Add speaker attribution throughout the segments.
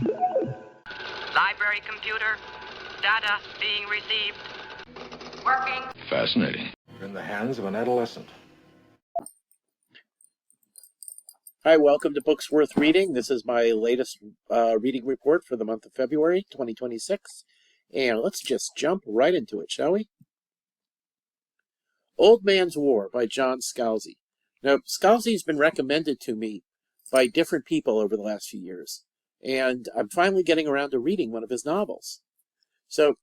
Speaker 1: Library computer, data being received. Working.
Speaker 2: Fascinating. You're in the hands of an adolescent.
Speaker 3: Hi, welcome to Books Worth Reading. This is my latest reading report for the month of February 2026. And let's just jump right into it, shall we? Old Man's War by John Scalzi. Now, Scalzi's been recommended to me by different people over the last few years, and I'm finally getting around to reading one of his novels. So,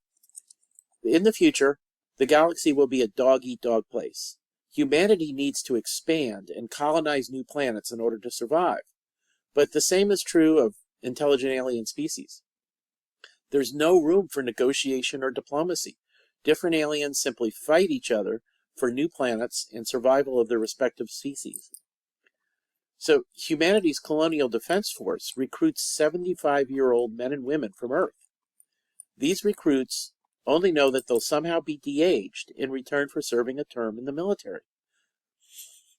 Speaker 3: in the future, the galaxy will be a dog-eat-dog place. Humanity needs to expand and colonize new planets in order to survive. But the same is true of intelligent alien species. There's no room for negotiation or diplomacy. Different aliens simply fight each other for new planets and survival of their respective species. So humanity's colonial defense force recruits 75-year-old men and women from Earth. These recruits only know that they'll somehow be de-aged in return for serving a term in the military.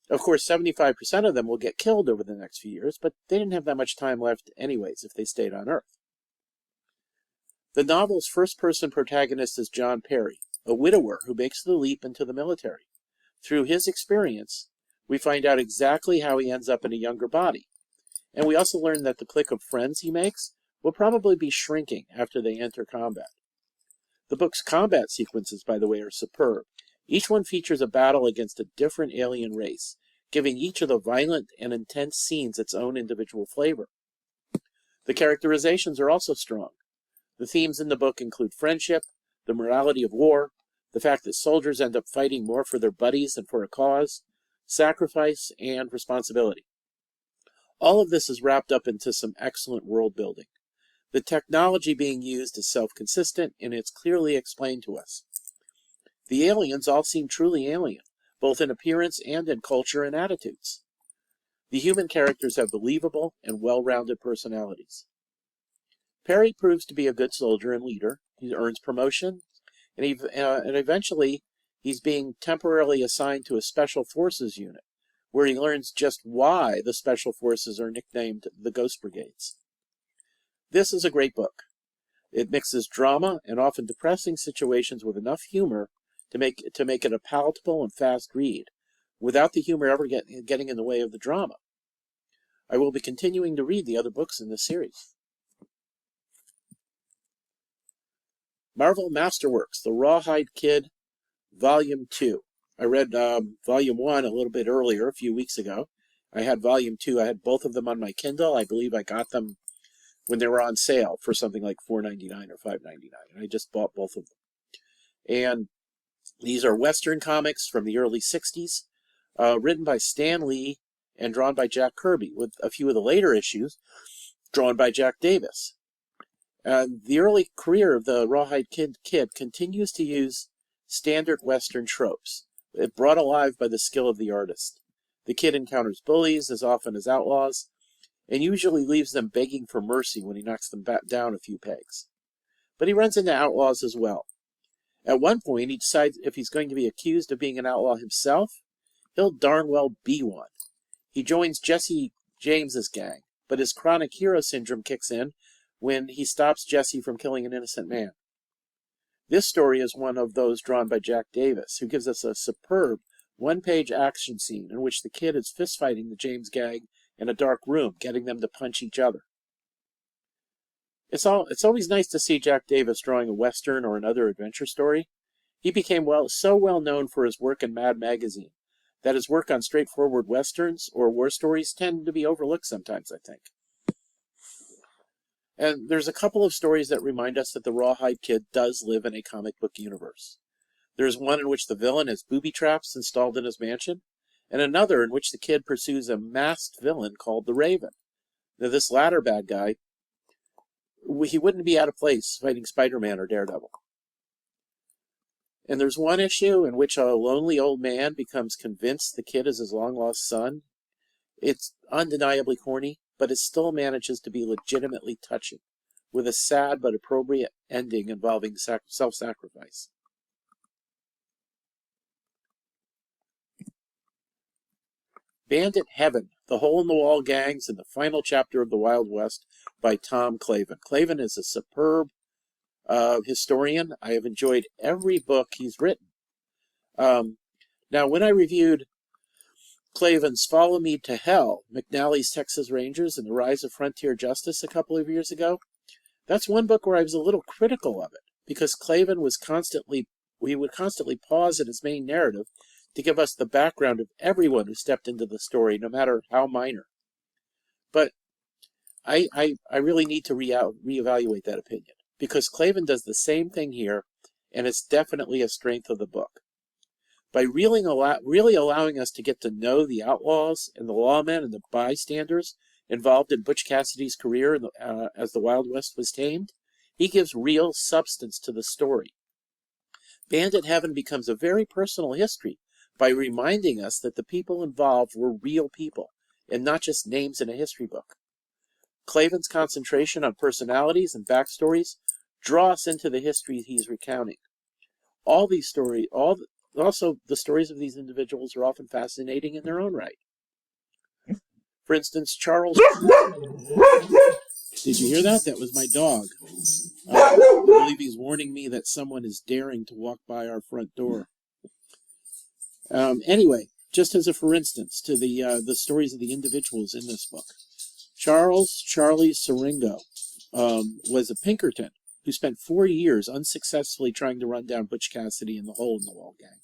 Speaker 3: Of course, 75% of them will get killed over the next few years, but they didn't have that much time left anyways if they stayed on Earth. The novel's first-person protagonist is John Perry, a widower who makes the leap into the military. Through his experience, we find out exactly how he ends up in a younger body. And we also learn that the clique of friends he makes will probably be shrinking after they enter combat. The book's combat sequences, by the way, are superb. Each one features a battle against a different alien race, giving each of the violent and intense scenes its own individual flavor. The characterizations are also strong. The themes in the book include friendship, the morality of war, the fact that soldiers end up fighting more for their buddies than for a cause, sacrifice, and responsibility. All of this is wrapped up into some excellent world building. The technology being used is self-consistent, and it's clearly explained to us. The aliens all seem truly alien, both in appearance and in culture and attitudes. The human characters have believable and well-rounded personalities. Perry proves to be a good soldier and leader. He earns promotion, and eventually he's being temporarily assigned to a Special Forces unit, where he learns just why the Special Forces are nicknamed the Ghost Brigades. This is a great book. It mixes drama and often depressing situations with enough humor to make it a palatable and fast read, without the humor ever getting in the way of the drama. I will be continuing to read the other books in this series. Marvel Masterworks, The Rawhide Kid, Volume 2. I read Volume 1 a little bit earlier, a few weeks ago. I had Volume 2. I had both of them on my Kindle. I believe I got them when they were on sale for something like $4.99 or $5.99. And I just bought both of them. And these are Western comics from the early 60s, written by Stan Lee and drawn by Jack Kirby, with a few of the later issues drawn by Jack Davis. The early career of the Rawhide Kid continues to use standard Western tropes, brought alive by the skill of the artist. The kid encounters bullies as often as outlaws, and usually leaves them begging for mercy when he knocks them back down a few pegs. But he runs into outlaws as well. At one point, he decides if he's going to be accused of being an outlaw himself, he'll darn well be one. He joins Jesse James's gang, but his chronic hero syndrome kicks in when he stops Jesse from killing an innocent man. This story is one of those drawn by Jack Davis, who gives us a superb one-page action scene in which the kid is fist-fighting the James gang in a dark room, getting them to punch each other. It's always nice to see Jack Davis drawing a Western or another adventure story. He became so well known for his work in Mad Magazine that his work on straightforward Westerns or war stories tend to be overlooked sometimes, I think. And there's a couple of stories that remind us that the Rawhide Kid does live in a comic book universe. There's one in which the villain has booby traps installed in his mansion, and another in which the kid pursues a masked villain called the Raven. Now, this latter bad guy, he wouldn't be out of place fighting Spider-Man or Daredevil. And there's one issue in which a lonely old man becomes convinced the kid is his long-lost son. It's undeniably corny, but it still manages to be legitimately touching, with a sad but appropriate ending involving self-sacrifice. Bandit Heaven, the hole-in-the-wall gangs, and the final chapter of the Wild West by Tom Clavin. Clavin is a superb historian. I have enjoyed every book he's written. Now, when I reviewed Clavin's Follow Me to Hell, McNally's Texas Rangers and the Rise of Frontier Justice a couple of years ago, that's one book where I was a little critical of it, because Clavin would constantly pause in his main narrative to give us the background of everyone who stepped into the story, no matter how minor. But I really need to reevaluate that opinion, because Clavin does the same thing here, and it's definitely a strength of the book. By really allowing us to get to know the outlaws and the lawmen and the bystanders involved in Butch Cassidy's career as the Wild West was tamed, he gives real substance to the story. Bandit Heaven becomes a very personal history by reminding us that the people involved were real people and not just names in a history book. Clavin's concentration on personalities and backstories draw us into the history he's recounting. All these stories, also the stories of these individuals are often fascinating in their own right. For instance, Charles... Did you hear that? That was my dog. I believe he's warning me that someone is daring to walk by our front door. Anyway, just as a for instance to the stories of the individuals in this book. Charlie Siringo was a Pinkerton who spent 4 years unsuccessfully trying to run down Butch Cassidy and the Hole in the Wall gang.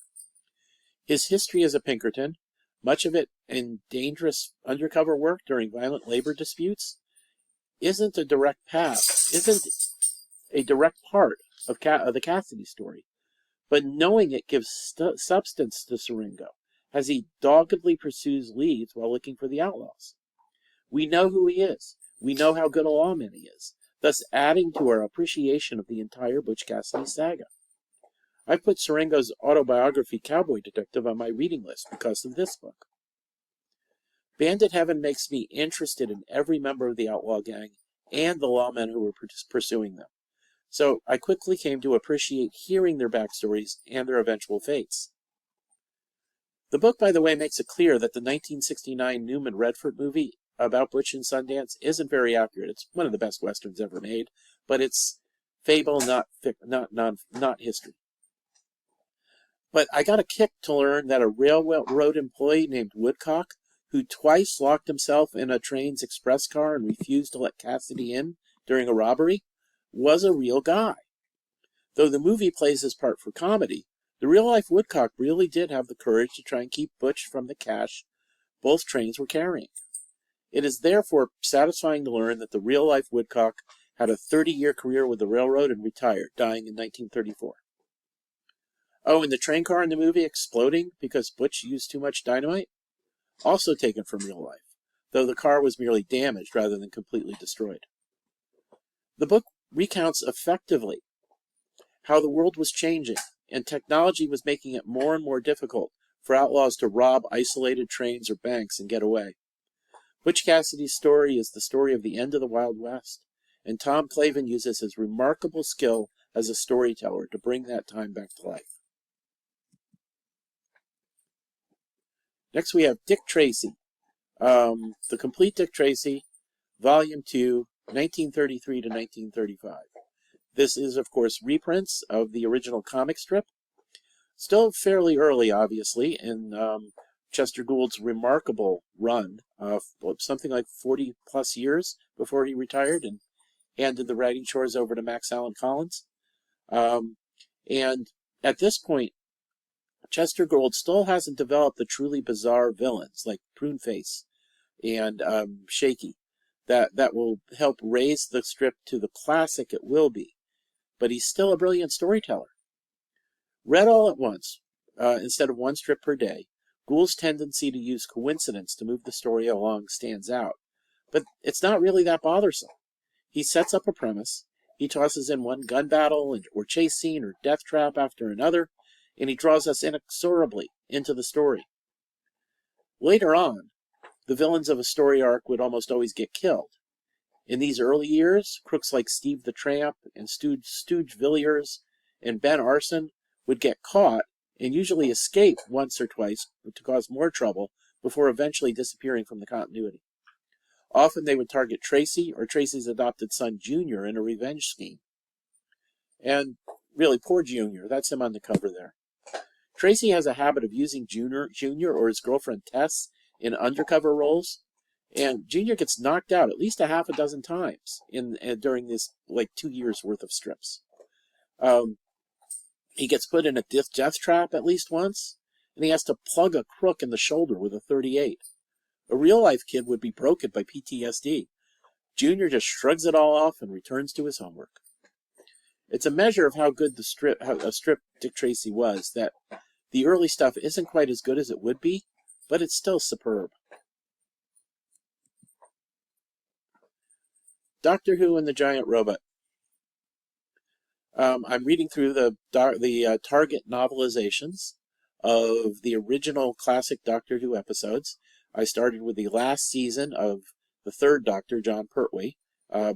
Speaker 3: His history as a Pinkerton, much of it in dangerous undercover work during violent labor disputes, isn't a direct part of the Cassidy story, but knowing it gives substance to Siringo as he doggedly pursues leads while looking for the outlaws. We know who he is. We know how good a lawman he is, thus adding to our appreciation of the entire Butch Cassidy saga. I've put Siringo's autobiography, Cowboy Detective, on my reading list because of this book. Bandit Heaven makes me interested in every member of the outlaw gang and the lawmen who were pursuing them. So I quickly came to appreciate hearing their backstories and their eventual fates. The book, by the way, makes it clear that the 1969 Newman Redford movie about Butch and Sundance isn't very accurate. It's one of the best westerns ever made, but it's fable, not history. But I got a kick to learn that a railroad employee named Woodcock, who twice locked himself in a train's express car and refused to let Cassidy in during a robbery, was a real guy. Though the movie plays his part for comedy, the real-life Woodcock really did have the courage to try and keep Butch from the cash both trains were carrying. It is therefore satisfying to learn that the real-life Woodcock had a 30-year career with the railroad and retired, dying in 1934. Oh, and the train car in the movie exploding because Butch used too much dynamite? Also taken from real life, though the car was merely damaged rather than completely destroyed. The book recounts effectively how the world was changing, and technology was making it more and more difficult for outlaws to rob isolated trains or banks and get away. Butch Cassidy's story is the story of the end of the Wild West, and Tom Clavin uses his remarkable skill as a storyteller to bring that time back to life. Next we have Dick Tracy, The Complete Dick Tracy, Volume 2, 1933 to 1935. This is, of course, reprints of the original comic strip. Still fairly early, obviously, in Chester Gould's remarkable run of something like 40-plus years before he retired and handed the writing chores over to Max Allan Collins. And at this point, Chester Gould still hasn't developed the truly bizarre villains like Pruneface and Shaky that will help raise the strip to the classic it will be. But he's still a brilliant storyteller. Read all at once, instead of one strip per day, Gould's tendency to use coincidence to move the story along stands out. But it's not really that bothersome. He sets up a premise, he tosses in one gun battle or chase scene or death trap after another, and he draws us inexorably into the story. Later on, the villains of a story arc would almost always get killed. In these early years, crooks like Steve the Tramp and Stooge Villiers and Ben Arson would get caught and usually escape once or twice to cause more trouble before eventually disappearing from the continuity. Often they would target Tracy or Tracy's adopted son, Junior, in a revenge scheme. And really, poor Junior. That's him on the cover there. Tracy has a habit of using Junior or his girlfriend Tess in undercover roles, and Junior gets knocked out at least a half a dozen times during this 2 years worth of strips. He gets put in a death trap at least once, and he has to plug a crook in the shoulder with a .38. A real-life kid would be broken by PTSD. Junior just shrugs it all off and returns to his homework. It's a measure of how good a strip Dick Tracy was that the early stuff isn't quite as good as it would be, but it's still superb. Doctor Who and the Giant Robot. I'm reading through the Target novelizations of the original classic Doctor Who episodes. I started with the last season of the third Doctor, John Pertwee,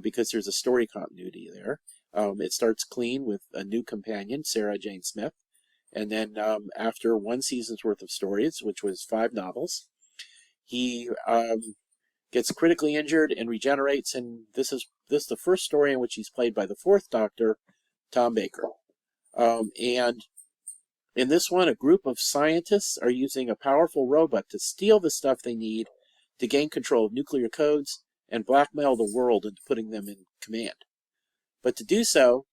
Speaker 3: because there's a story continuity there. It starts clean with a new companion, Sarah Jane Smith. And then after one season's worth of stories, which was 5 novels, he gets critically injured and regenerates. And this is the first story in which he's played by the 4th Doctor, Tom Baker. And in this one, a group of scientists are using a powerful robot to steal the stuff they need to gain control of nuclear codes and blackmail the world into putting them in command. But to do so,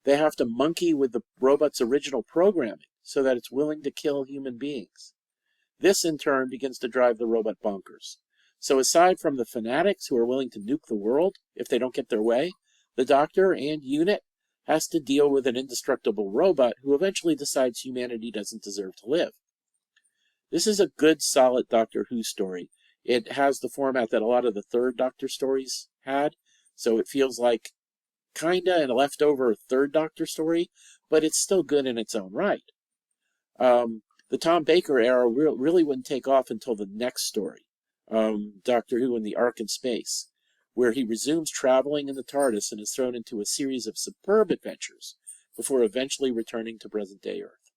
Speaker 3: they have to monkey with the robot's original programming so that it's willing to kill human beings. This, in turn, begins to drive the robot bonkers. So aside from the fanatics who are willing to nuke the world if they don't get their way, the Doctor and Unit has to deal with an indestructible robot who eventually decides humanity doesn't deserve to live. This is a good, solid Doctor Who story. It has the format that a lot of the 3rd Doctor stories had, so it feels like kinda a leftover 3rd Doctor story, but it's still good in its own right. The Tom Baker era really wouldn't take off until the next story, Doctor Who and the Ark in Space, where he resumes traveling in the TARDIS and is thrown into a series of superb adventures before eventually returning to present-day Earth.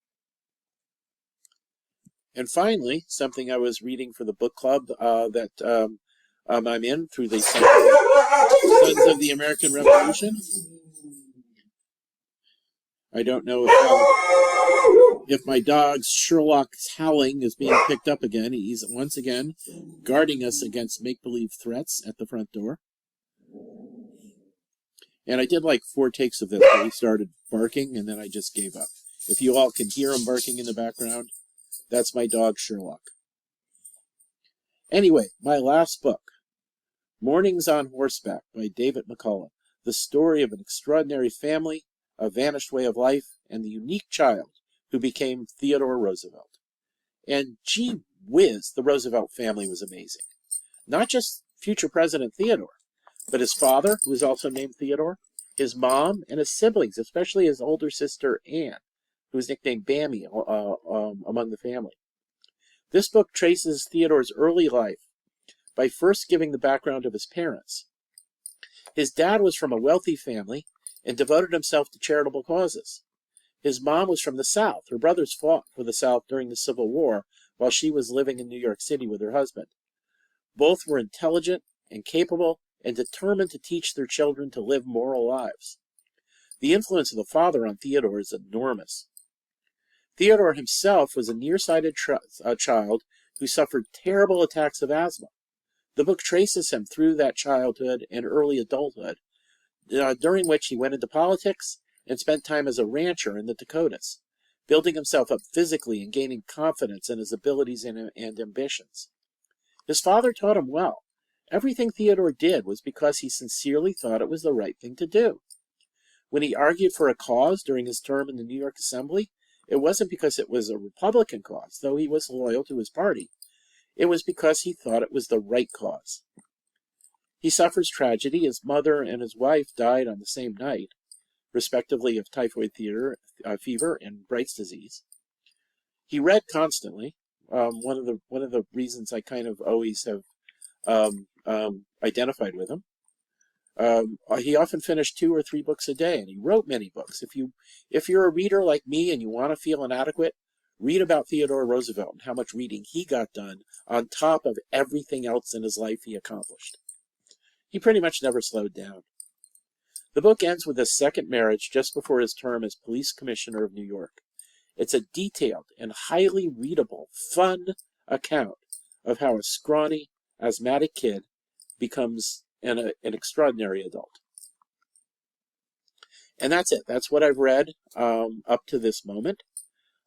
Speaker 3: And finally, something I was reading for the book club that I'm in through the Sons of the American Revolution. I don't know if my dog's Sherlock's howling is being picked up again. He's once again guarding us against make-believe threats at the front door. And I did 4 takes of this where he started barking, and then I just gave up. If you all can hear him barking in the background, that's my dog Sherlock. Anyway, my last book, Mornings on Horseback by David McCullough, the story of an extraordinary family, a vanished way of life, and the unique child who became Theodore Roosevelt. And gee whiz, the Roosevelt family was amazing. Not just future President Theodore, but his father, who was also named Theodore, his mom, and his siblings, especially his older sister Anne, who was nicknamed Bammy among the family. This book traces Theodore's early life by first giving the background of his parents. His dad was from a wealthy family and devoted himself to charitable causes. His mom was from the South. Her brothers fought for the South during the Civil War while she was living in New York City with her husband. Both were intelligent and capable and determined to teach their children to live moral lives. The influence of the father on Theodore is enormous. Theodore himself was a nearsighted child who suffered terrible attacks of asthma. The book traces him through that childhood and early adulthood, during which he went into politics and spent time as a rancher in the Dakotas, building himself up physically and gaining confidence in his abilities and ambitions. His father taught him well. Everything Theodore did was because he sincerely thought it was the right thing to do. When he argued for a cause during his term in the New York Assembly, it wasn't because it was a Republican cause, though he was loyal to his party. It was because he thought it was the right cause. He suffers tragedy. His mother and his wife died on the same night, respectively of typhoid fever and Bright's disease. He read constantly. One of the reasons I kind of always have identified with him. He often finished 2 or 3 books a day, and he wrote many books. If you're a reader like me and you want to feel inadequate, read about Theodore Roosevelt and how much reading he got done on top of everything else in his life he accomplished. He pretty much never slowed down. The book ends with his second marriage just before his term as police commissioner of New York. It's a detailed and highly readable, fun account of how a scrawny, asthmatic kid becomes an extraordinary adult. And that's it. That's what I've read up to this moment.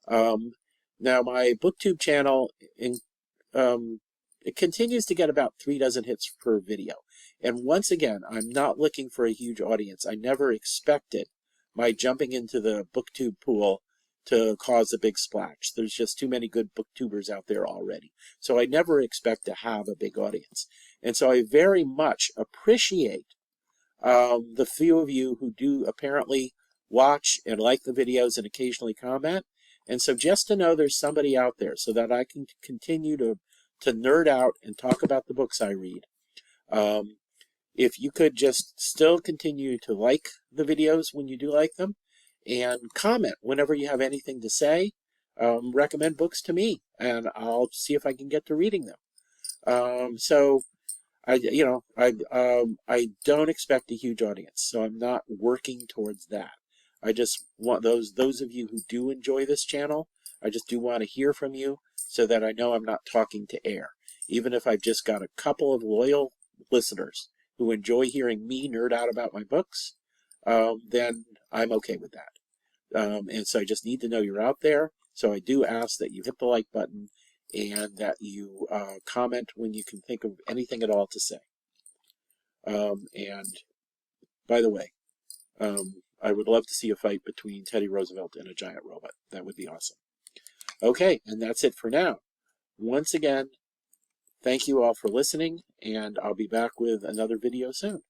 Speaker 3: Now, my BookTube channel, it continues to get about 3 dozen hits per video. And once again, I'm not looking for a huge audience. I never expected my jumping into the BookTube pool to cause a big splash. There's just too many good booktubers out there already. So I never expect to have a big audience. And so I very much appreciate the few of you who do apparently watch and like the videos and occasionally comment. And so just to know there's somebody out there so that I can continue to nerd out and talk about the books I read. If you could just still continue to like the videos when you do like them, and comment whenever you have anything to say. Recommend books to me, and I'll see if I can get to reading them. So I don't expect a huge audience, so I'm not working towards that. I just want those of you who do enjoy this channel, I just do want to hear from you so that I know I'm not talking to air. Even if I've just got a couple of loyal listeners who enjoy hearing me nerd out about my books, then I'm okay with that. And so I just need to know you're out there. So I do ask that you hit the like button and that you comment when you can think of anything at all to say. And by the way, I would love to see a fight between Teddy Roosevelt and a giant robot. That would be awesome. Okay, and that's it for now. Once again, thank you all for listening, and I'll be back with another video soon.